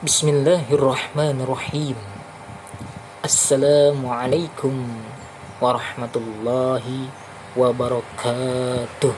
Bismillahirrahmanirrahim. Assalamualaikum warahmatullahi wabarakatuh.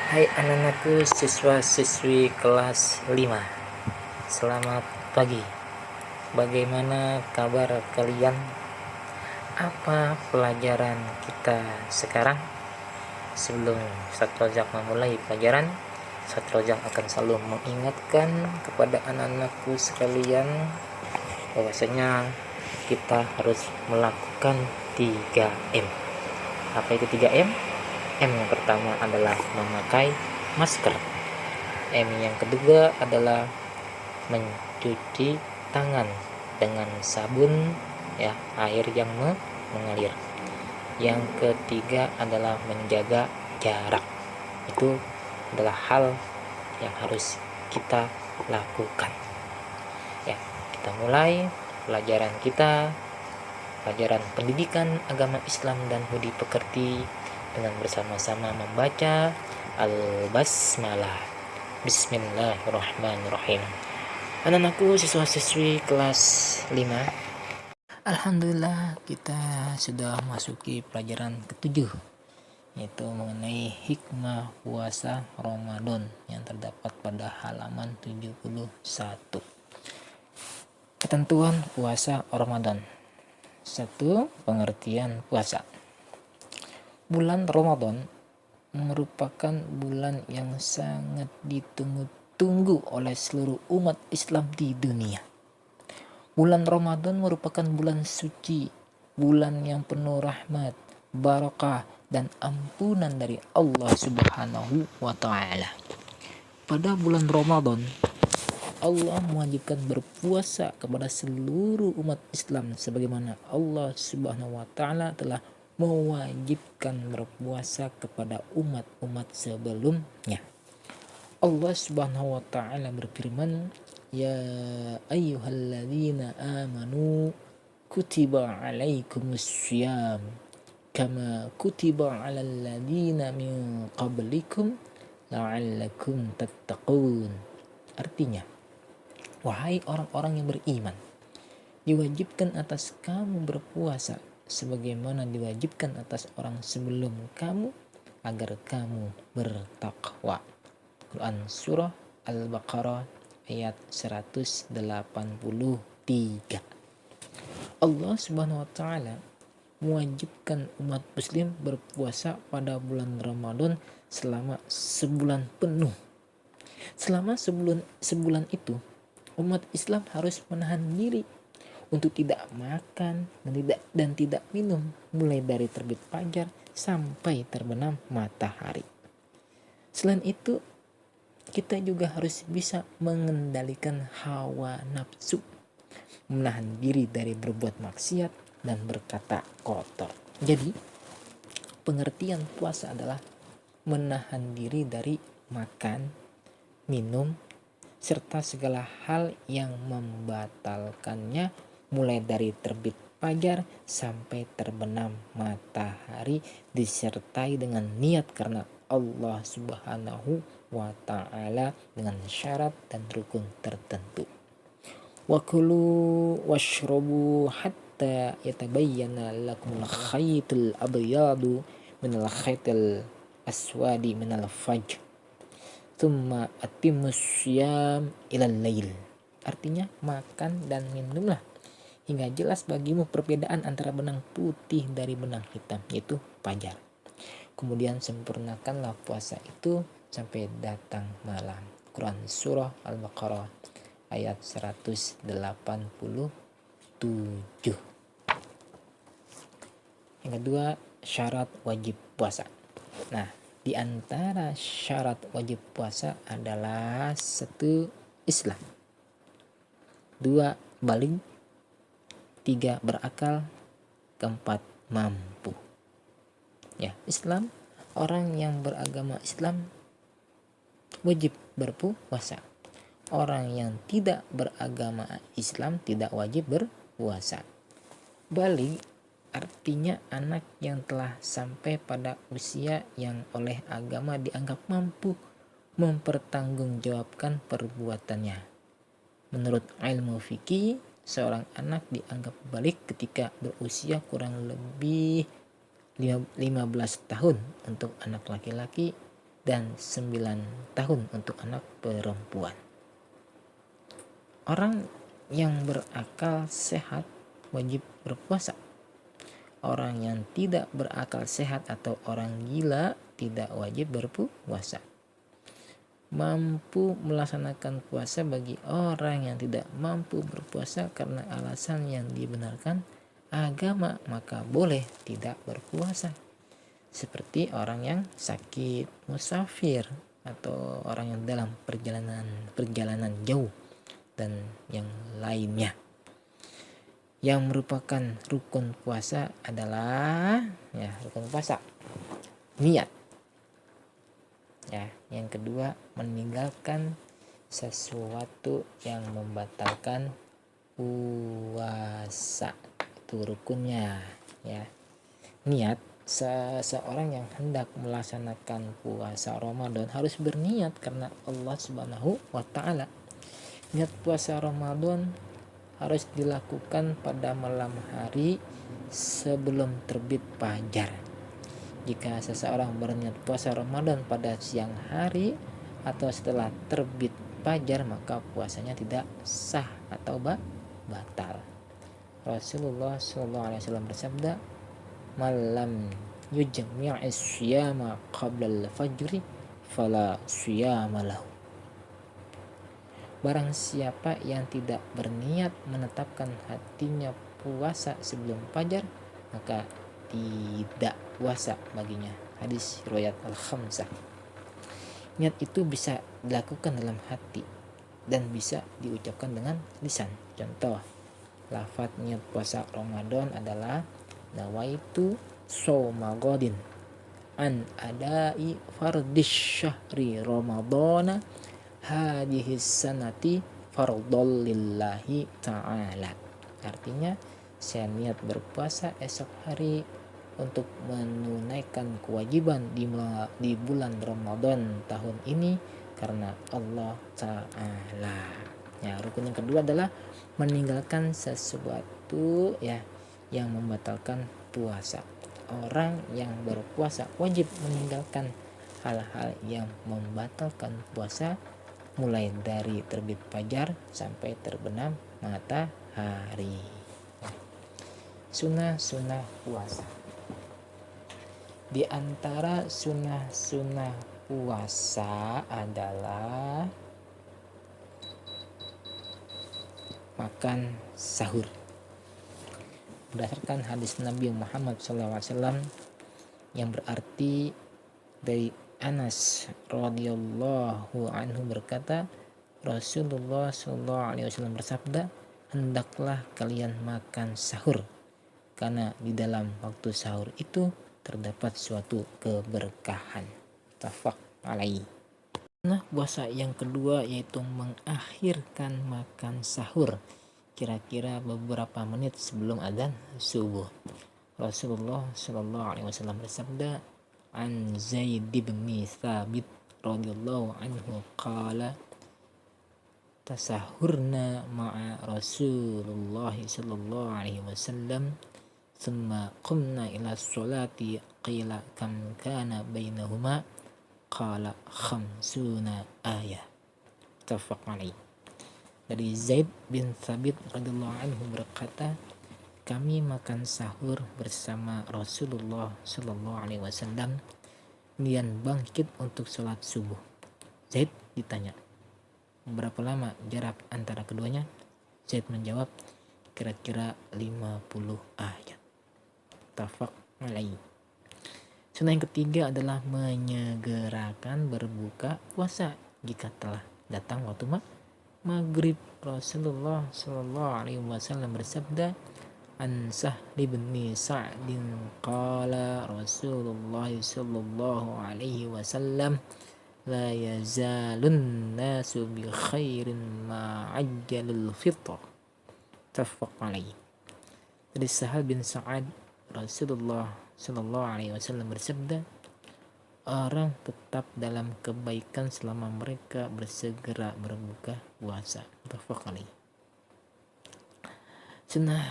Hai anak-anakku, siswa-siswi kelas 5. Selamat pagi. Bagaimana kabar kalian? Apa pelajaran kita sekarang? Sebelum Ustaz Rojak memulai pelajaran, Ustaz Rojak akan selalu mengingatkan kepada anak-anakku sekalian bahwasanya kita harus melakukan 3M. Apa itu 3M? M yang pertama adalah memakai masker. M yang kedua adalah mencuci tangan dengan sabun, air yang mengalir. Yang ketiga adalah menjaga jarak. Itu adalah hal yang harus kita lakukan. Kita mulai pelajaran kita, pelajaran pendidikan agama Islam dan budi pekerti, dengan bersama-sama membaca Al-Basmalah. Bismillahirrahmanirrahim. Anak-anakku, siswa-siswi kelas 5, alhamdulillah kita sudah masuki pelajaran ke-7, yaitu mengenai hikmah puasa Ramadan yang terdapat pada halaman 71. Ketentuan puasa Ramadan. 1. Pengertian puasa. Bulan Ramadan merupakan bulan yang sangat ditunggu-tunggu oleh seluruh umat Islam di dunia. Bulan Ramadan merupakan bulan suci, bulan yang penuh rahmat, barakah, dan ampunan dari Allah Subhanahu wa Ta'ala. Pada bulan Ramadan, Allah mewajibkan berpuasa kepada seluruh umat Islam sebagaimana Allah Subhanahu wa Ta'ala telah mewajibkan berpuasa kepada umat-umat sebelumnya. Allah Subhanahu wa Ta'ala berfirman, "Ya ayyuhalladzina amanu kutiba alaikumussyiyam kama kutiba alal ladzina min qablikum la'allakum tattaqun." Artinya, wahai orang-orang yang beriman, diwajibkan atas kamu berpuasa sebagaimana diwajibkan atas orang sebelum kamu agar kamu bertakwa. Quran Surah Al-Baqarah ayat 183. Allah Subhanahu wa Ta'ala mewajibkan umat muslim berpuasa pada bulan Ramadan selama sebulan penuh. Selama sebulan itu, umat Islam harus menahan diri untuk tidak makan dan tidak minum mulai dari terbit fajar sampai terbenam matahari. Selain itu, kita juga harus bisa mengendalikan hawa nafsu, menahan diri dari berbuat maksiat dan berkata kotor. Jadi, pengertian puasa adalah menahan diri dari makan, minum, serta segala hal yang membatalkannya mulai dari terbit fajar sampai terbenam matahari, disertai dengan niat karena Allah Subhanahu wa Ta'ala dengan syarat dan rukun tertentu. Wa kulu washrabu hatta yatabayyana lakumul khaytul abyadu minal khaytil aswadi minal fajr thumma atimmus syiyam ilal lail. Artinya, makan dan minumlah hingga jelas bagimu perbedaan antara benang putih dari benang hitam, yaitu fajar. Kemudian sempurnakanlah puasa itu sampai datang malam. Quran Surah Al-Baqarah ayat 187. Yang kedua, syarat wajib puasa. Nah, di antara syarat wajib puasa adalah 1. Islam, 2. baligh, 3. berakal, 4. mampu. Islam, orang yang beragama Islam wajib berpuasa. Orang yang tidak beragama Islam tidak wajib berpuasa. Baligh artinya anak yang telah sampai pada usia yang oleh agama dianggap mampu mempertanggungjawabkan perbuatannya. Menurut ilmu fikih, seorang anak dianggap balik ketika berusia kurang lebih 15 tahun untuk anak laki-laki dan 9 tahun untuk anak perempuan. Orang yang berakal sehat wajib berpuasa. Orang yang tidak berakal sehat atau orang gila tidak wajib berpuasa. Mampu melaksanakan puasa bagi orang yang tidak mampu berpuasa karena alasan yang dibenarkan agama, maka boleh tidak berpuasa. Seperti orang yang sakit, musafir, atau orang yang dalam perjalanan jauh dan yang lainnya. Yang merupakan rukun puasa adalah rukun puasa niat. Yang kedua, meninggalkan sesuatu yang membatalkan puasa. Itu rukunnya, Niat. Seseorang yang hendak melaksanakan puasa Ramadan harus berniat karena Allah Subhanahu wa taala. Niat puasa Ramadan harus dilakukan pada malam hari sebelum terbit fajar. Jika seseorang berniat puasa Ramadan pada siang hari atau setelah terbit fajar, maka puasanya tidak sah atau batal. Rasulullah SAW bersabda, "Malam yujmi'is siyama qabla al-fajri fala siyama lahu." Barang siapa yang tidak berniat menetapkan hatinya puasa sebelum fajar, maka tidak puasa baginya. Hadis riwayat Al-Khamsah. Niat itu bisa dilakukan dalam hati dan bisa diucapkan dengan lisan. Contoh, lafaz niat puasa Ramadan adalah nawaitu shauma ghadin an adai fardis syahri ramadana hadhihi sanati fardhol lillahi ta'ala. Artinya, saya niat berpuasa esok hari untuk menunaikan kewajiban di bulan Ramadan tahun ini karena Allah Ta'ala. Rukun yang kedua adalah meninggalkan sesuatu yang membatalkan puasa. Orang yang berpuasa wajib meninggalkan hal-hal yang membatalkan puasa, mulai dari terbit fajar sampai terbenam matahari. Sunnah-sunnah puasa. Di antara sunnah-sunnah puasa adalah makan sahur. Berdasarkan hadis Nabi Muhammad SAW yang berarti dari Anas radhiyallahu anhu berkata, Rasulullah SAW bersabda, "Hendaklah kalian makan sahur, karena di dalam waktu sahur itu terdapat suatu keberkahan." Muttafaq alaih. Nah, puasa yang kedua yaitu mengakhirkan makan sahur kira-kira beberapa menit sebelum adzan subuh. Rasulullah SAW bersabda, an Zaid bin Thabit radhiyallahu anhu qala, tasahurna ma'a Rasulullah sallallahu alaihi wasallam thumma qumna ila sholati qila kam kana bainahuma qala khamsuna ayah. Muttafaq alaih. Dari Zaid bin Thabit radhiyallahu anhu berkata, kami makan sahur bersama Rasulullah sallallahu alaihi wasallam kemudian bangkit untuk sholat subuh. Zaid ditanya, berapa lama jarak antara keduanya? Zaid menjawab, kira-kira 50 ayat. Muttafaq alaih. Sunnah yang ketiga adalah menyegerakan berbuka puasa jika telah datang waktu maghrib. Rasulullah sallallahu alaihi wasallam bersabda, an Sahli bin Sa'din qala Rasulullah sallallahu alaihi wasallam, la yazalun nasu bi khairin ma ajjalul fitr. Muttafaq alaih. Dari Sahal bin Sa'ad, Rasulullah sallallahu alaihi wasallam bersabda, orang tetap dalam kebaikan selama mereka bersegera berbuka puasa. Muttafaq alaih. Sunnah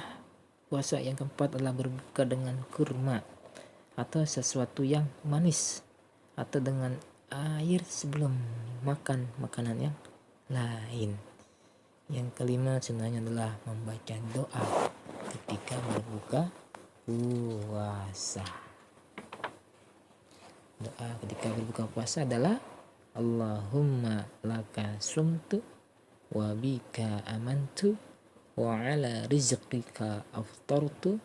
puasa yang keempat adalah berbuka dengan kurma atau sesuatu yang manis, atau dengan air sebelum makan makanan yang lain. Yang kelima sunnahnya adalah membaca doa ketika berbuka puasa. Doa ketika berbuka puasa adalah Allahumma laka sumtu wa bika amantu wa ala rizqika aftartu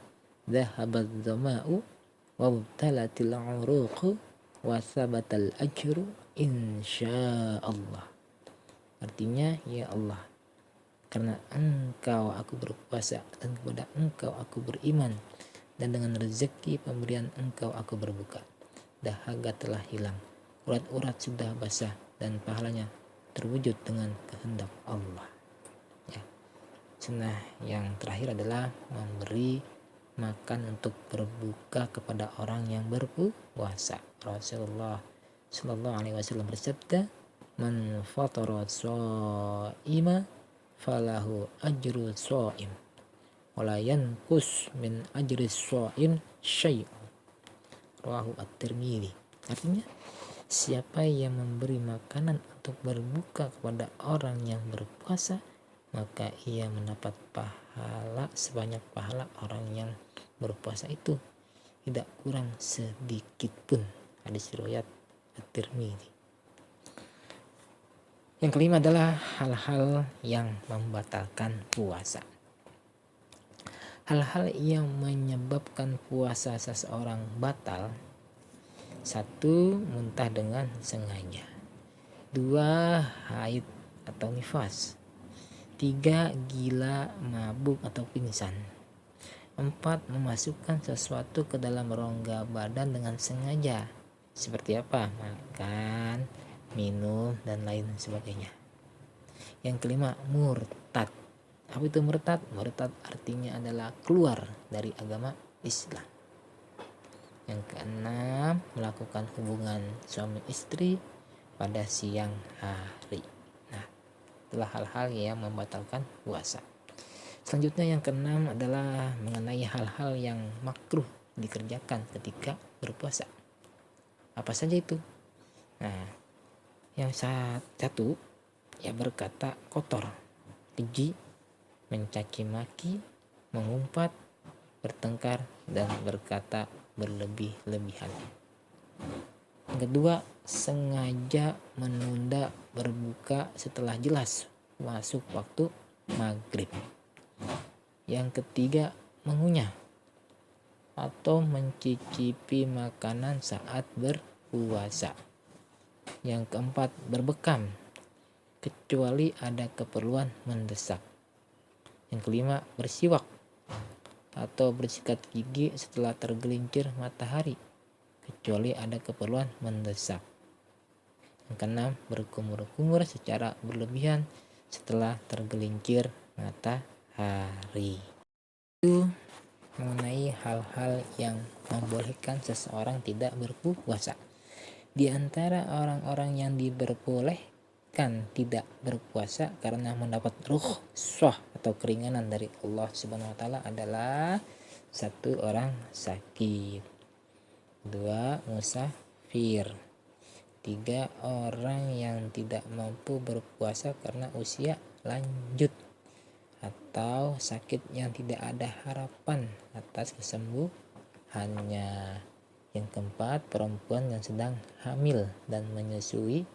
dhahabat dhama'u wa mubtalatil uruqu wa thabatal ajru insyaallah. Artinya, ya Allah, karena Engkau aku berpuasa dan kepada Engkau aku beriman, dan dengan rezeki pemberian Engkau aku berbuka. Dahaga telah hilang, urat-urat sudah basah, dan pahalanya terwujud dengan kehendak Allah. Ya. Sunnah yang terakhir adalah memberi makan untuk berbuka kepada orang yang berpuasa. Rasulullah Shallallahu Alaihi Wasallam bersabda, "Man fatara shaima falahu ajru shaim, wala yanqus min ajri shaim syai'un." Rawahu at-Tirmidzi. Artinya, siapa yang memberi makanan untuk berbuka kepada orang yang berpuasa, maka ia mendapat pahala sebanyak pahala orang yang berpuasa itu, tidak kurang sedikit pun. Hadis riwayat at-Tirmidzi. Yang kelima adalah hal-hal yang membatalkan puasa. Hal-hal yang menyebabkan puasa seseorang batal: 1. Muntah dengan sengaja. 2. Haid atau nifas. 3. Gila, mabuk atau pingsan. 4. Memasukkan sesuatu ke dalam rongga badan dengan sengaja. Seperti apa? Makan, minum, dan lain sebagainya. Yang kelima, murtad. Apa itu murtad? Murtad artinya adalah keluar dari agama Islam. Yang keenam, melakukan hubungan suami istri pada siang hari. Nah, itulah hal-hal yang membatalkan puasa. Selanjutnya yang keenam adalah mengenai hal-hal yang makruh dikerjakan ketika berpuasa. Apa saja itu? Nah, yang satu, ya berkata kotor, keji, mencaci maki, mengumpat, bertengkar, dan berkata berlebih-lebihan. Yang kedua, sengaja menunda berbuka setelah jelas masuk waktu maghrib. Yang ketiga, mengunyah atau mencicipi makanan saat berpuasa. Yang keempat, berbekam kecuali ada keperluan mendesak. Yang kelima, bersiwak atau bersikat gigi setelah tergelincir matahari kecuali ada keperluan mendesak. Yang keenam, berkumur-kumur secara berlebihan setelah tergelincir matahari. Itu mengenai hal-hal yang membolehkan seseorang tidak berpuasa. Di antara orang-orang yang diperbolehkan tidak berpuasa karena mendapat rukhsah atau keringanan dari Allah Subhanahu wa taala adalah: 1. Orang sakit. 2. Musafir. 3. Orang yang tidak mampu berpuasa karena usia lanjut atau sakit yang tidak ada harapan atas kesembuhannya. Yang keempat, perempuan yang sedang hamil dan menyusui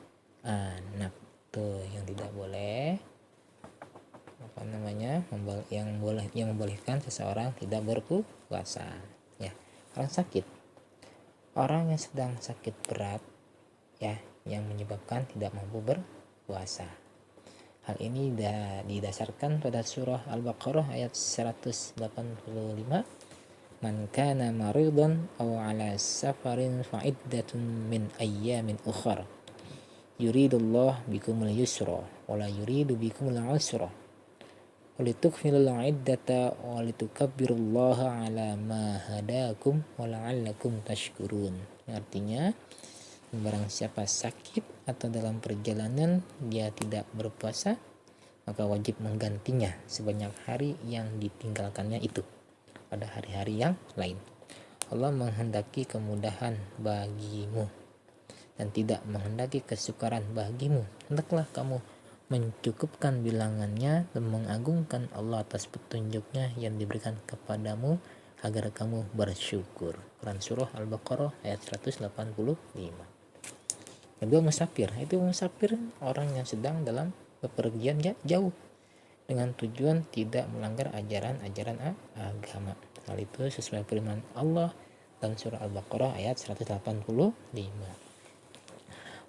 anak. Tuh yang tidak boleh, yang membolehkan seseorang tidak berpuasa. Ya, orang sakit, orang yang sedang sakit berat, ya, yang menyebabkan tidak mampu berpuasa. Hal ini didasarkan pada surah Al-Baqarah ayat 185. Man kana maridan aw ala safarin fa'iddatun min ayyamin ukhra yuridullah bikumul yusra wa la yuridu bikumul usra wa litukmilul iddata wa litukabbirullaha ala ma hadakum wa la'allakum tashkurun. Artinya, Barang siapa sakit atau dalam perjalanan dia tidak berpuasa, maka wajib menggantinya sebanyak hari yang ditinggalkannya itu pada hari-hari yang lain. Allah menghendaki kemudahan bagimu dan tidak menghendaki kesukaran bagimu. Hendaklah kamu mencukupkan bilangannya dan mengagungkan Allah atas petunjuknya yang diberikan kepadamu agar kamu bersyukur. Quran Surah Al-Baqarah ayat 185. Kedua, musafir. Itu musafir orang yang sedang dalam bepergian jauh dengan tujuan tidak melanggar ajaran-ajaran agama. Hal itu sesuai firman Allah dalam surah Al-Baqarah ayat 185.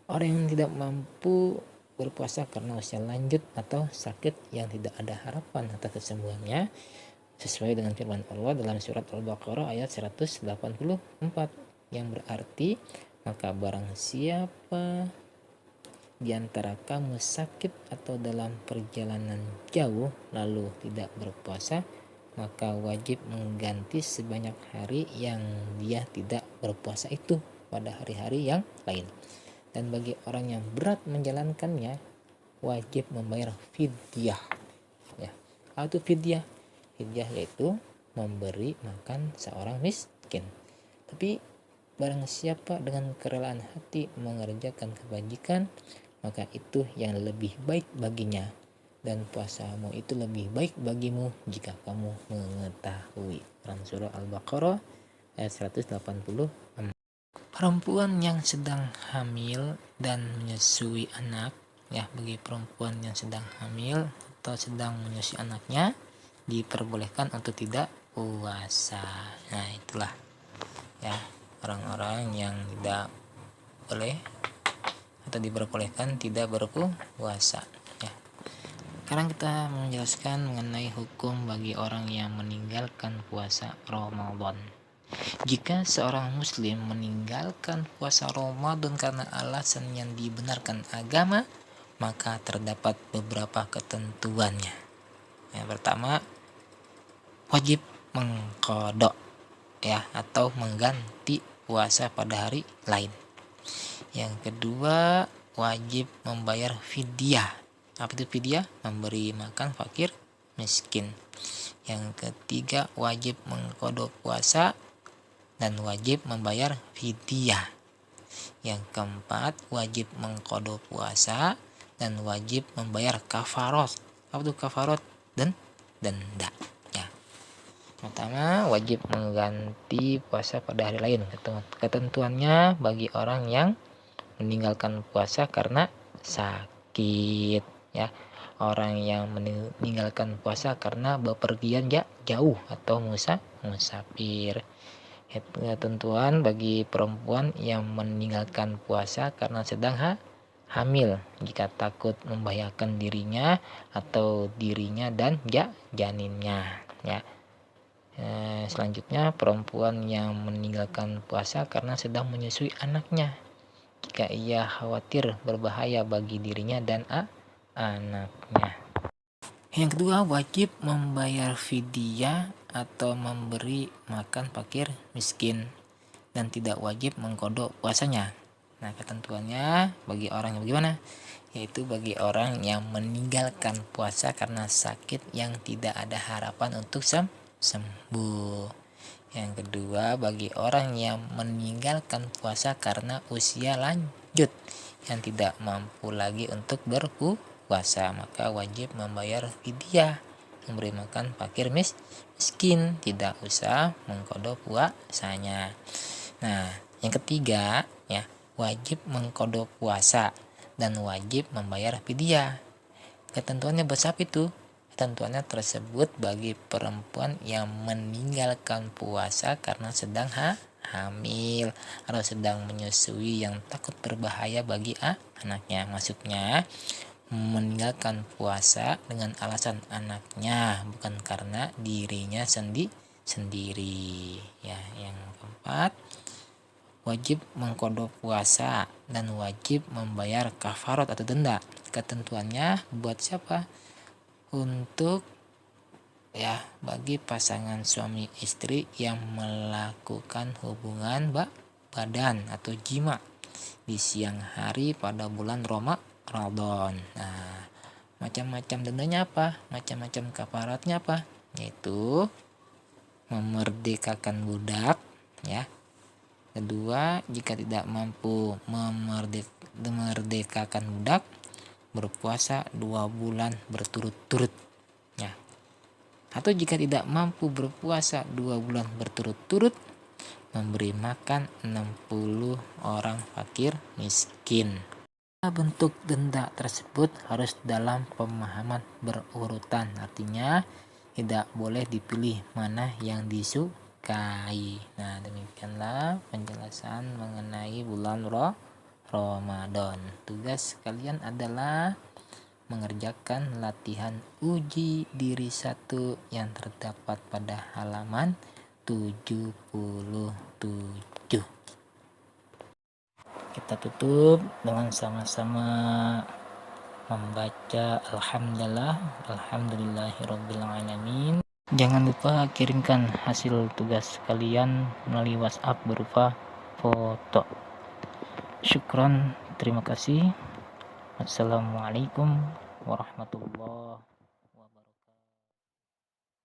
Orang yang tidak mampu berpuasa karena usia lanjut atau sakit yang tidak ada harapan atas kesembuhannya, sesuai dengan firman Allah dalam surat Al-Baqarah ayat 184, yang berarti, maka barang siapa di antara kamu sakit atau dalam perjalanan jauh lalu tidak berpuasa, maka wajib mengganti sebanyak hari yang dia tidak berpuasa itu pada hari-hari yang lain. Dan bagi orang yang berat menjalankannya, wajib membayar fidyah. Ya, apa itu fidyah? Fidyah yaitu memberi makan seorang miskin. Tapi barang siapa dengan kerelaan hati mengerjakan kebajikan, maka itu yang lebih baik baginya, dan puasamu itu lebih baik bagimu jika kamu mengetahui. Quran Surah Al-Baqarah ayat 184. Perempuan yang sedang hamil dan menyusui anak, ya, bagi perempuan yang sedang hamil atau sedang menyusui anaknya diperbolehkan untuk tidak puasa. Nah, itulah ya orang-orang yang tidak boleh atau diperbolehkan tidak berpuasa ya. Sekarang kita menjelaskan mengenai hukum bagi orang yang meninggalkan puasa Ramadan. Jika seorang muslim meninggalkan puasa Ramadan karena alasan yang dibenarkan agama, maka terdapat beberapa ketentuannya. Yang pertama, wajib mengqadha ya, atau mengganti puasa pada hari lain. Yang kedua, wajib membayar fidyah. Apa itu fidyah? Memberi makan fakir miskin. Yang ketiga, wajib mengqadha puasa dan wajib membayar fidyah. Yang keempat, wajib mengqadha puasa dan wajib membayar kafarat. Apa itu kafarat? Dan denda. Ya. Pertama, wajib mengganti puasa pada hari lain. Ketentuannya bagi orang yang meninggalkan puasa karena sakit, ya. Orang yang meninggalkan puasa karena bepergian jauh atau musafir. Ketentuan bagi perempuan yang meninggalkan puasa karena sedang hamil jika takut membahayakan dirinya atau dirinya dan janinnya ya. Selanjutnya, perempuan yang meninggalkan puasa karena sedang menyusui anaknya jika ia khawatir berbahaya bagi dirinya dan anaknya. Yang kedua, wajib membayar fidyah atau memberi makan fakir miskin dan tidak wajib mengqadha puasanya. Nah, ketentuannya bagi orang yang bagaimana? Yaitu bagi orang yang meninggalkan puasa karena sakit yang tidak ada harapan untuk sembuh. Yang kedua, bagi orang yang meninggalkan puasa karena usia lanjut yang tidak mampu lagi untuk berpuasa, maka wajib membayar fidyah, memberi makan fakir miskin, tidak usah mengqadha puasanya. Nah, yang ketiga ya, wajib mengqadha puasa dan wajib membayar fidyah. Ketentuannya besar itu. Ketentuannya tersebut bagi perempuan yang meninggalkan puasa karena sedang hamil atau sedang menyusui yang takut berbahaya bagi anaknya. Maksudnya meninggalkan puasa dengan alasan anaknya, bukan karena dirinya sendiri ya. Yang keempat, wajib mengqadha puasa dan wajib membayar kafarat atau denda. Ketentuannya buat siapa? Untuk ya, bagi pasangan suami istri yang melakukan hubungan badan atau jima di siang hari pada bulan Ramadan. Nah, macam-macam dendanya apa? Macam-macam kafaratnya apa? Yaitu memerdekakan budak, ya. Kedua, jika tidak mampu memerdekakan budak, berpuasa 2 bulan berturut-turut, ya. Atau jika tidak mampu berpuasa 2 bulan berturut-turut, memberi makan 60 orang fakir miskin. Bentuk denda tersebut harus dalam pemahaman berurutan, artinya tidak boleh dipilih mana yang disukai. Nah, demikianlah penjelasan mengenai bulan Ramadan. Tugas kalian adalah mengerjakan latihan uji diri 1 yang terdapat pada halaman 77. Kita tutup dengan sama-sama membaca Alhamdulillahirobbilalamin. Jangan lupa kirimkan hasil tugas kalian melalui WhatsApp berupa foto. Syukron, terima kasih. Assalamualaikum warahmatullahi